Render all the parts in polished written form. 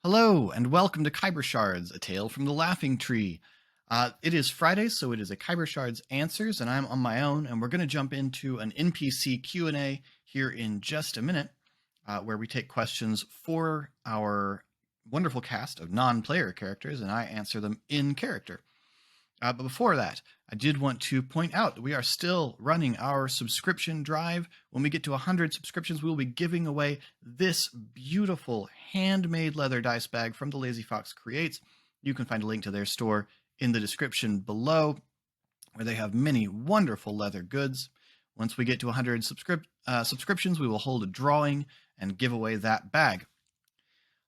Hello, and welcome to Khyber Shards, a tale from the Laughing Tree. It is Friday, so it is a Khyber Shards Answers, and I'm on my own, and we're going to jump into an NPC Q&A here in just a minute, where we take questions for our wonderful cast of non-player characters, and I answer them in character. But before that, I did want to point out that we are still running our subscription drive. When we get to 100 subscriptions, we will be giving away this beautiful handmade leather dice bag from the Lazy Fox Creates. You can find a link to their store in the description below, where they have many wonderful leather goods. Once we get to 100 subscriptions, we will hold a drawing and give away that bag.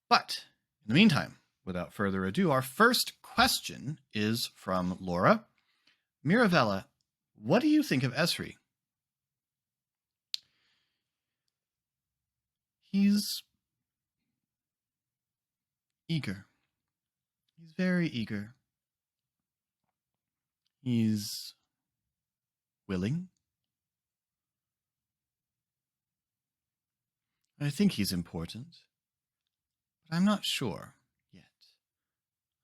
But in the meantime, without further ado, our first question is from Laura. Miravella, what do you think of Esri? He's eager. He's very eager. He's willing. I think he's important, but I'm not sure yet.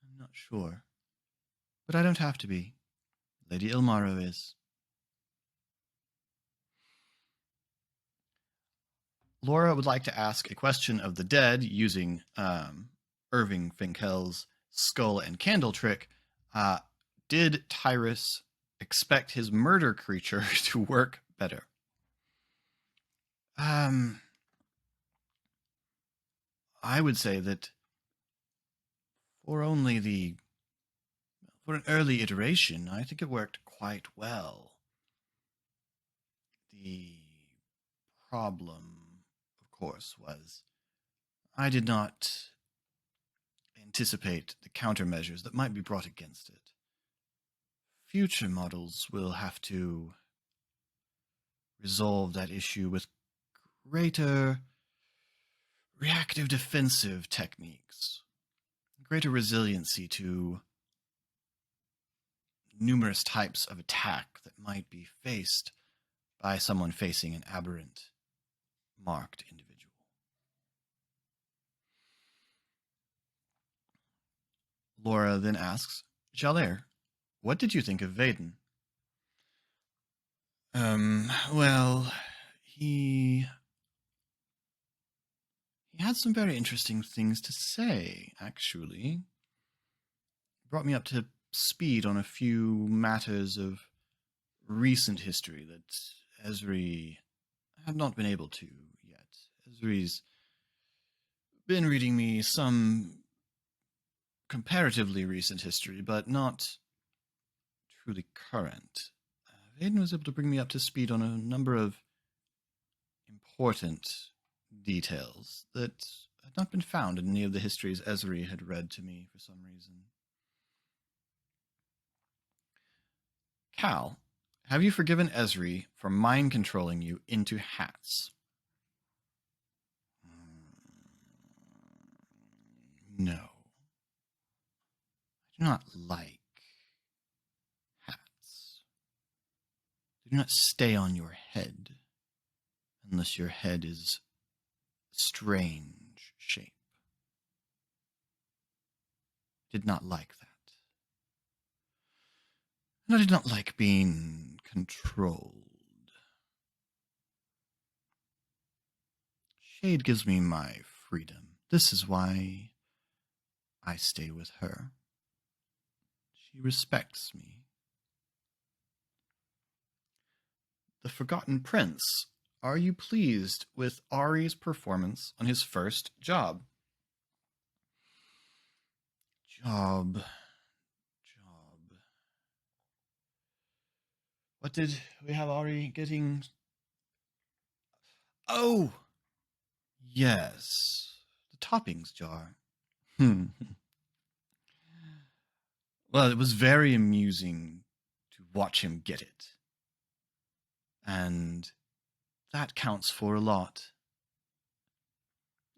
I'm not sure. But I don't have to be. Lady Ilmaro is. Laura would like to ask a question of the dead using Irving Finkel's skull and candle trick. Did Tyrus expect his murder creature to work better? I would say that for an early iteration, I think it worked quite well. The problem, of course, was I did not anticipate the countermeasures that might be brought against it. Future models will have to resolve that issue with greater reactive defensive techniques, greater resiliency to numerous types of attack that might be faced by someone facing an aberrant, marked individual. Laura then asks, Jalere, what did you think of Vaden? Well, he had some very interesting things to say, actually. Brought me up to speed on a few matters of recent history that Esri had not been able to yet. Esri's been reading me some comparatively recent history, but not truly current. Vaden was able to bring me up to speed on a number of important details that had not been found in any of the histories Esri had read to me for some reason. Cal, have you forgiven Esri for mind controlling you into hats? No. I do not like hats. They do not stay on your head unless your head is a strange shape. I did not like that. And I did not like being controlled. Shade gives me my freedom. This is why I stay with her. She respects me. The Forgotten Prince. Are you pleased with Ari's performance on his first job? Job. What did we have Ari getting? Oh! Yes. The toppings jar. Well, it was very amusing to watch him get it. And that counts for a lot.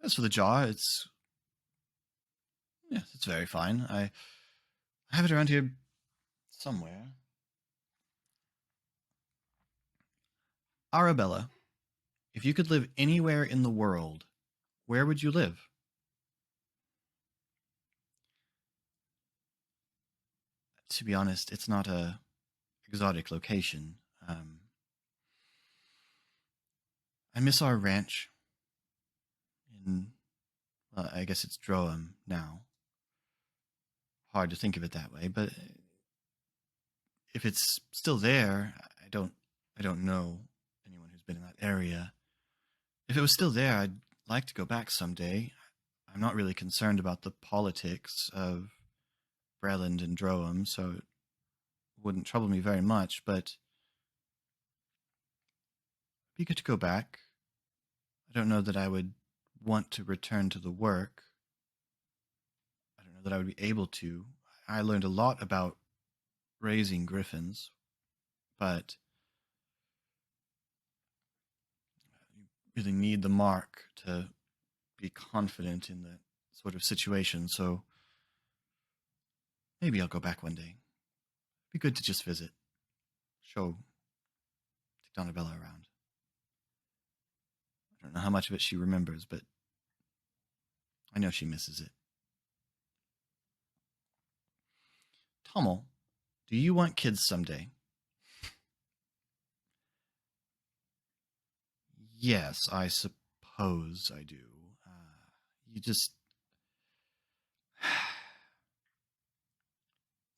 As for the jar, it's very fine. I have it around here somewhere. Arabella, if you could live anywhere in the world, where would you live? to be honest, it's not a exotic location. I miss our ranch in, well, I guess it's Droham now. Hard to think of it that way, but if it's still there, I don't know anyone who's been in that area. If it was still there, I'd like to go back someday. I'm not really concerned about the politics of Breland and Droham, so it wouldn't trouble me very much, but it'd be good to go back. I don't know that I would want to return to the work. I don't know that I would be able to. I learned a lot about raising griffins, but you really need the mark to be confident in that sort of situation, so maybe I'll go back one day. Be good to just visit. Take Donabella around. I don't know how much of it she remembers, but I know she misses it. Tommel, do you want kids someday? Yes, I suppose I do. You just...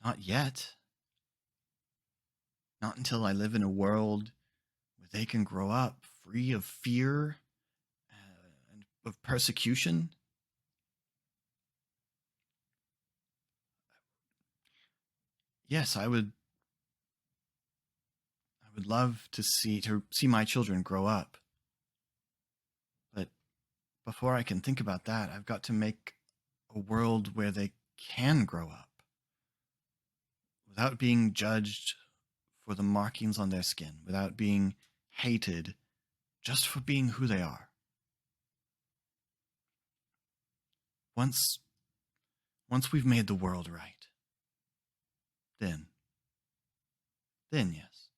Not yet. Not until I live in a world where they can grow up free of fear and of persecution. Yes, I would love to see my children grow up. But before I can think about that, I've got to make a world where they can grow up without being judged for the markings on their skin, without being hated just for being who they are. Once we've made the world right, then yes.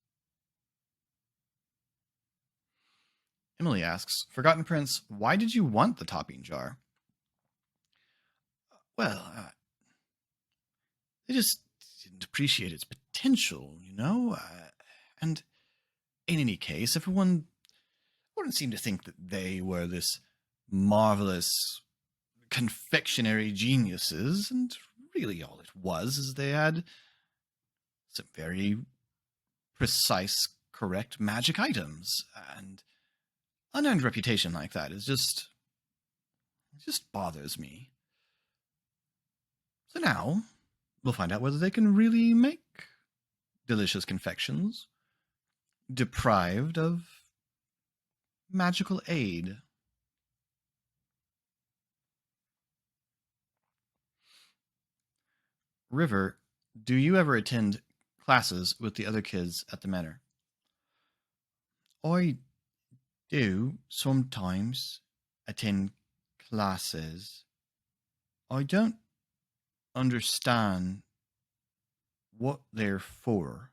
Emily asks, Forgotten Prince, why did you want the topping jar? Well, they just didn't appreciate its potential, you know? And in any case, everyone wouldn't seem to think that they were this marvelous confectionery geniuses, and really all it was is they had some very precise, correct magic items, and unearned reputation like that is just... it just bothers me. So now, we'll find out whether they can really make delicious confections, deprived of magical aid. River, do you ever attend classes with the other kids at the manor? I do sometimes attend classes. I don't understand what they're for.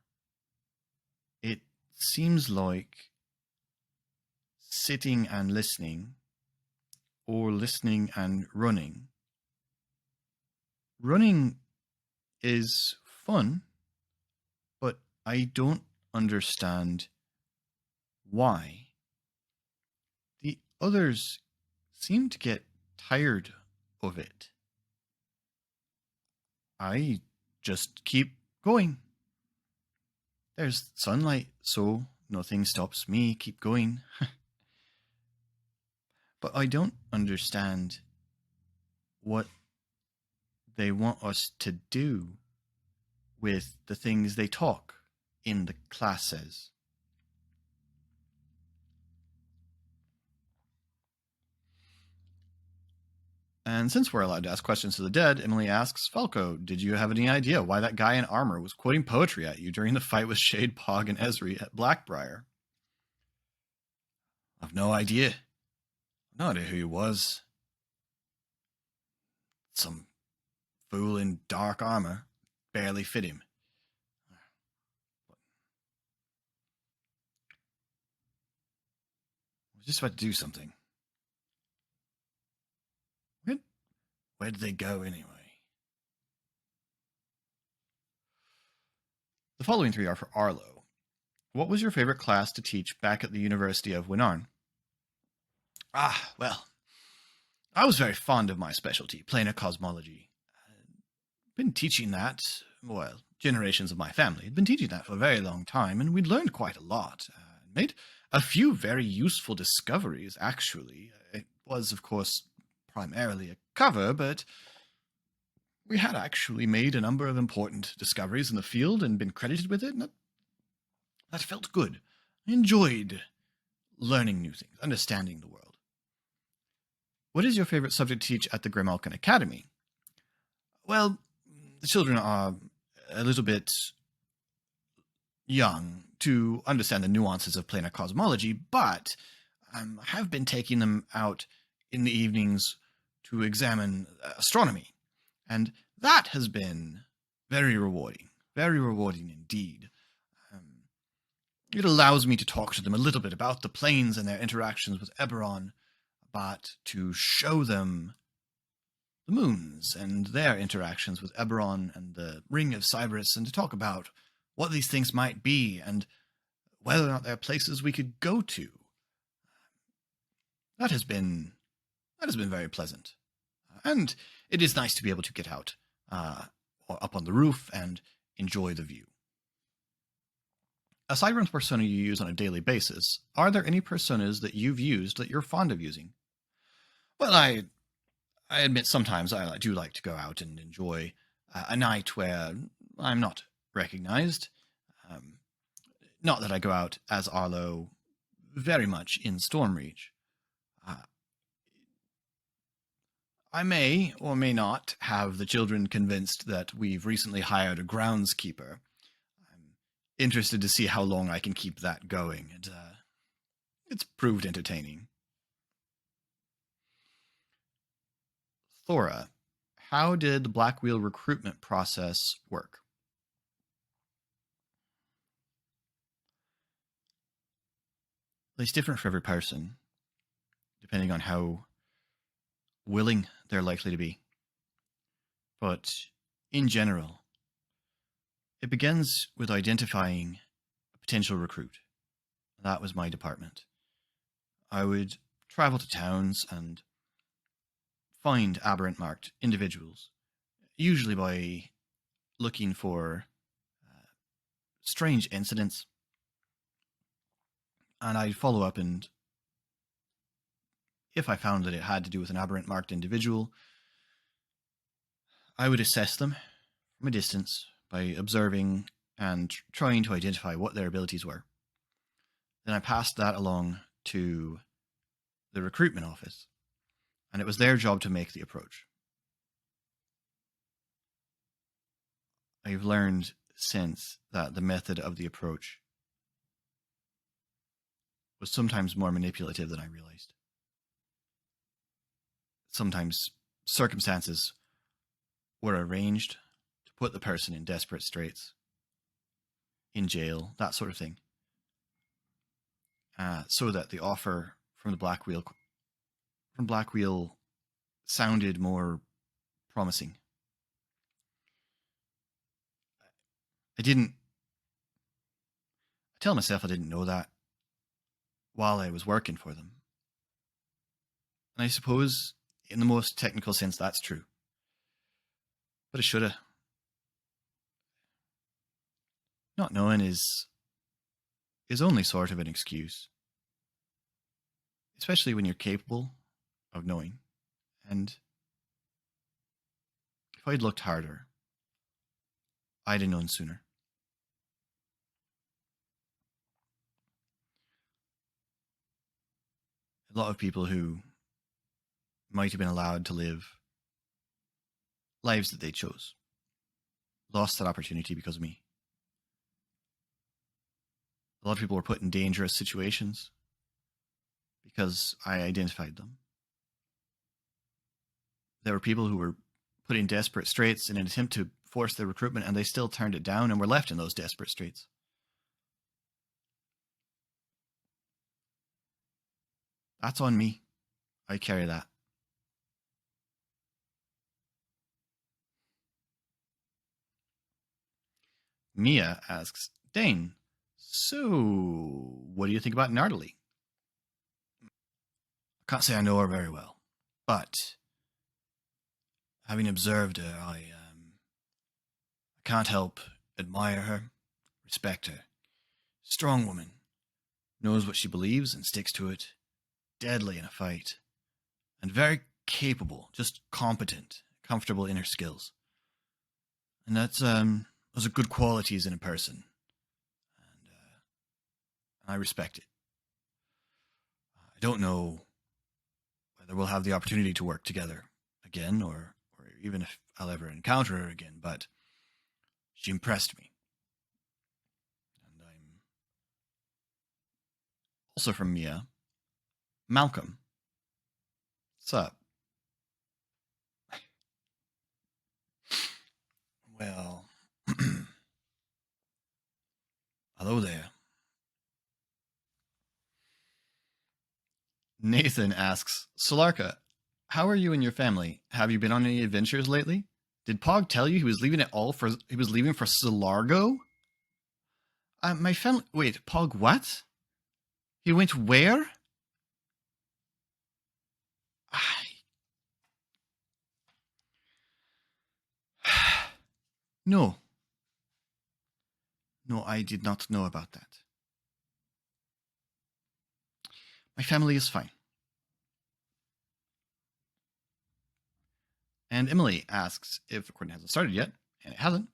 It seems like sitting and listening, or listening and running. Running is fun, but I don't understand why. The others seem to get tired of it. I just keep going. There's sunlight, so nothing stops me keep going. But I don't understand what they want us to do with the things they talk in the classes. And since we're allowed to ask questions to the dead, Emily asks, Falco, did you have any idea why that guy in armor was quoting poetry at you during the fight with Shade, Pog, and Esri at Blackbriar? I've no idea. No idea who he was. Some fool in dark armor. Barely fit him. I was just about to do something. Where did they go anyway? The following three are for Arlo. What was your favorite class to teach back at the University of Winarn? Well, I was very fond of my specialty, planar cosmology. Been teaching that, well, generations of my family had been teaching that for a very long time, and we'd learned quite a lot. Made a few very useful discoveries, actually. It was, of course, primarily a cover, but we had actually made a number of important discoveries in the field and been credited with it, and that felt good. I enjoyed learning new things, understanding the world. What is your favorite subject to teach at the Grimalkin Academy? Well, the children are a little bit young to understand the nuances of planar cosmology, but I have been taking them out in the evenings to examine astronomy, and that has been very rewarding indeed. It allows me to talk to them a little bit about the planes and their interactions with Eberron, but to show them the moons and their interactions with Eberron and the Ring of Cybers, and to talk about what these things might be and whether or not they're places we could go to. That has been very pleasant. And it is nice to be able to get out or up on the roof and enjoy the view. Aside from the persona you use on a daily basis, are there any personas that you've used that you're fond of using? Well, I admit sometimes I do like to go out and enjoy a night where I'm not recognized. Not that I go out as Arlo very much in Stormreach. I may or may not have the children convinced that we've recently hired a groundskeeper. I'm interested to see how long I can keep that going, and it's proved entertaining. Thora, how did the Black Wheel recruitment process work? It's different for every person, depending on how willing they're likely to be. But in general, it begins with identifying a potential recruit. That was my department. I would travel to towns and find aberrant marked individuals, usually by looking for strange incidents. And I'd follow up, and if I found that it had to do with an aberrant marked individual, I would assess them from a distance by observing and trying to identify what their abilities were. Then I passed that along to the recruitment office, and it was their job to make the approach. I've learned since that the method of the approach was sometimes more manipulative than I realized. Sometimes circumstances were arranged to put the person in desperate straits, in jail, that sort of thing, so that the offer from Black Wheel sounded more promising. I tell myself I didn't know that while I was working for them. And I suppose, in the most technical sense, that's true. But I shoulda. Not knowing is only sort of an excuse. Especially when you're capable of knowing. And if I'd looked harder, I'd have known sooner. A lot of people who might have been allowed to live lives that they chose lost that opportunity because of me. A lot of people were put in dangerous situations because I identified them. There were people who were put in desperate straits in an attempt to force their recruitment, and they still turned it down and were left in those desperate straits. That's on me. I carry that. Mia asks, Dane, so what do you think about Nardali? I can't say I know her very well, but having observed her, I can't help admire her, respect her. Strong woman, knows what she believes and sticks to it, deadly in a fight, and very capable, just competent, comfortable in her skills. And those are good qualities in a person, and I respect it. I don't know whether we'll have the opportunity to work together again, or even if I'll ever encounter her again, but she impressed me. And I'm also from Mia. Malcolm. What's up? Well, hello there. Nathan asks, Solarka, how are you and your family? Have you been on any adventures lately? Did Pog tell you he was leaving for Solargo? My family. Wait, Pog, what? He went where? No. No, I did not know about that. My family is fine. And Emily asks if recording hasn't started yet, and it hasn't.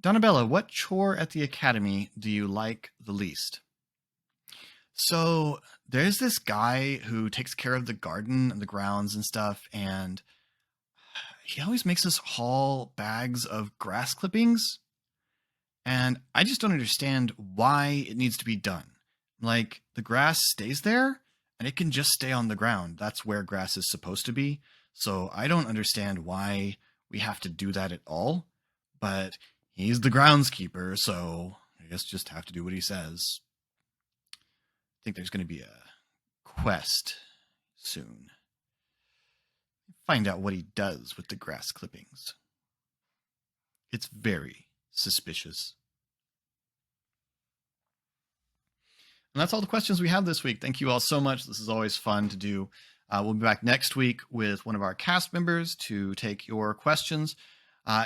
Donabella, what chore at the academy do you like the least? So there's this guy who takes care of the garden and the grounds and stuff, and he always makes us haul bags of grass clippings. And I just don't understand why it needs to be done. Like, the grass stays there, and it can just stay on the ground. That's where grass is supposed to be. So I don't understand why we have to do that at all. But he's the groundskeeper, so I guess just have to do what he says. I think there's going to be a quest soon. Find out what he does with the grass clippings. It's very suspicious. And that's all the questions we have this week. Thank you all so much. This is always fun to do. We'll be back next week with one of our cast members to take your questions.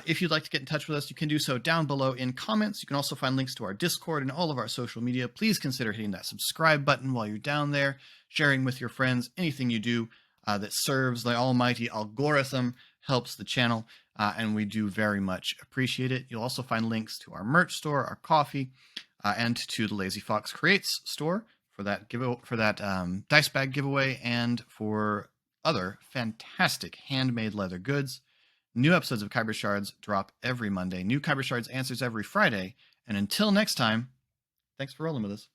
If you'd like to get in touch with us, you can do so down below in comments. You can also find links to our Discord and all of our social media. Please consider hitting that subscribe button while you're down there, sharing with your friends. Anything you do that serves the almighty algorithm helps the channel, and we do very much appreciate it. You'll also find links to our merch store, our coffee, and to the Lazy Fox Creates store for that dice bag giveaway, and for other fantastic handmade leather goods. New episodes of Khyber Shards drop every Monday. New Khyber Shards answers every Friday. And until next time, thanks for rolling with us.